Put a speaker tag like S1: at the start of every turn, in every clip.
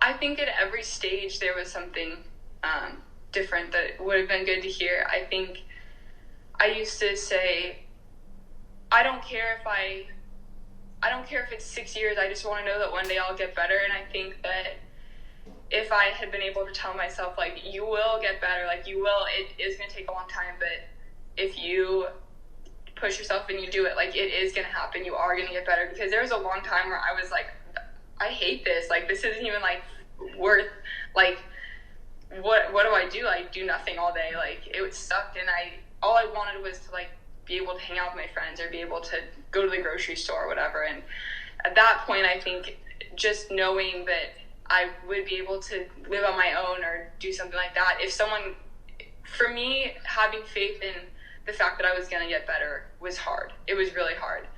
S1: I think at every stage there was something different that would have been good to hear. I think I used to say, I don't care if it's 6 years, I just want to know that one day I'll get better. And I think that if I had been able to tell myself, like, you will get better, like, you will, it is going to take a long time, but if you push yourself and you do it, like, it is going to happen, you are going to get better. Because there was a long time where I was like, I hate this, like, this isn't even, like, worth, like, what do I do? I do nothing all day, like, it sucked, and all I wanted was to, like, be able to hang out with my friends or be able to go to the grocery store or whatever. And at that point, I think just knowing that I would be able to live on my own or do something like that, for me, having faith in the fact that I was going to get better was hard. It was really hard.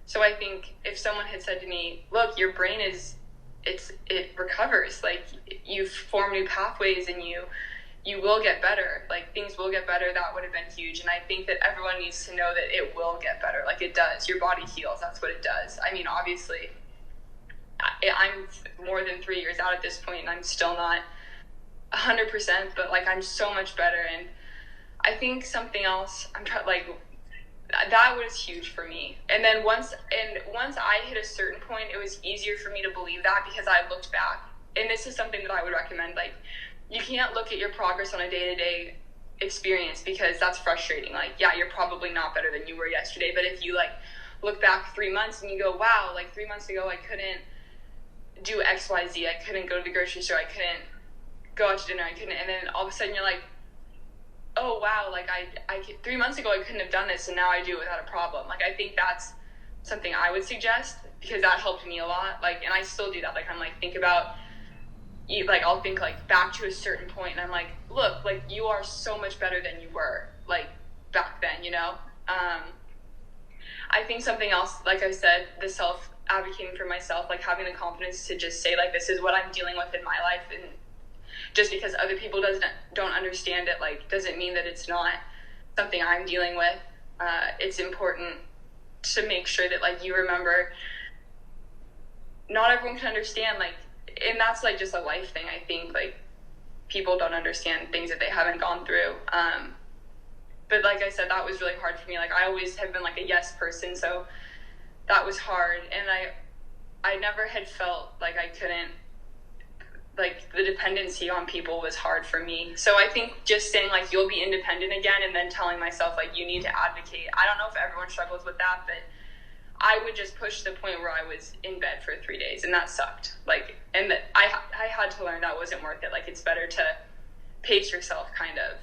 S1: So I think if someone had said to me, look, your brain it recovers, like, you form new pathways and you will get better, like, things will get better, that would have been huge. And I think that everyone needs to know that it will get better, like, it does. Your body heals, that's what it does. I mean, obviously, I'm more than 3 years out at this point, and I'm still not 100%, but, like, I'm so much better. And I think something else, that was huge for me. And then once I hit a certain point, it was easier for me to believe that because I looked back. And this is something that I would recommend, like, you can't look at your progress on a day-to-day experience because that's frustrating. Like, yeah, you're probably not better than you were yesterday, but if you, like, look back 3 months and you go, wow, like, 3 months ago I couldn't do X, Y, Z, I couldn't go to the grocery store, I couldn't go out to dinner, and then all of a sudden you're like, oh, wow, like, I 3 months ago I couldn't have done this, and now I do it without a problem. Like, I think that's something I would suggest because that helped me a lot. Like, and I still do that. Like, I'm like, I'll think, like, back to a certain point, and I'm like, look, like, you are so much better than you were, like, back then, you know? I think something else, like I said, the self-advocating for myself, like, having the confidence to just say, like, this is what I'm dealing with in my life, and just because other people don't understand it, like, doesn't mean that it's not something I'm dealing with. It's important to make sure that, like, you remember not everyone can understand, like, and that's, like, just a life thing. I think, like, people don't understand things that they haven't gone through. But like I said, that was really hard for me. Like, I always have been, like, a yes person, so that was hard. And I never had felt like I couldn't, like, the dependency on people was hard for me. So I think just saying, like, you'll be independent again, and then telling myself, like, you need to advocate. I don't know if everyone struggles with that, but I would just push to the point where I was in bed for 3 days, and that sucked. Like, and I had to learn that wasn't worth it. Like, it's better to pace yourself, kind of.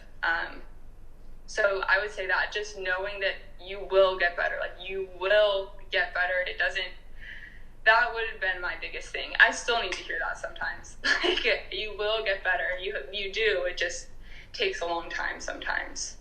S1: So I would say that, just knowing that you will get better. Like, you will get better. That would have been my biggest thing. I still need to hear that sometimes. Like, you will get better. You do. It just takes a long time sometimes.